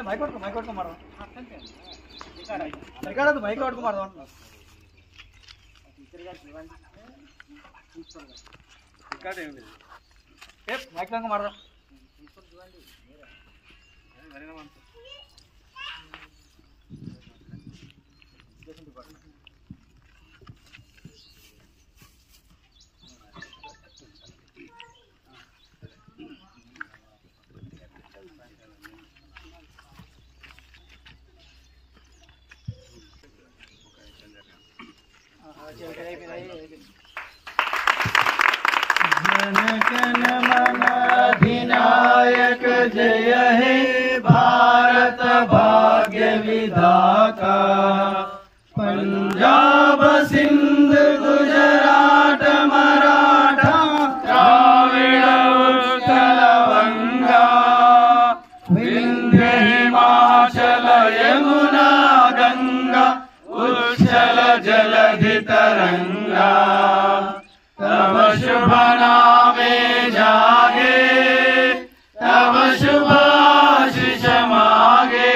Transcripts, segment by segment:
mic పట్టుకో మాడదాం record mic పట్టుకో మాడదాం అంటున్నా రికార్డ్ ఏం లేదు మైక్ లాగా మాడదాం जनगण मन अधिनायक जय हे भारत भाग्य विधाता पंजाब सिंध गुजरात मराठा द्राविड़ उत्कल बंगा विंध्य हिमाचल यमुना गंगा उच्छल जलधि तरंगा तब शुभ नामे जागे तब शुभ आशीष मागे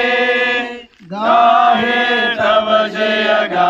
गाहे तब जय गा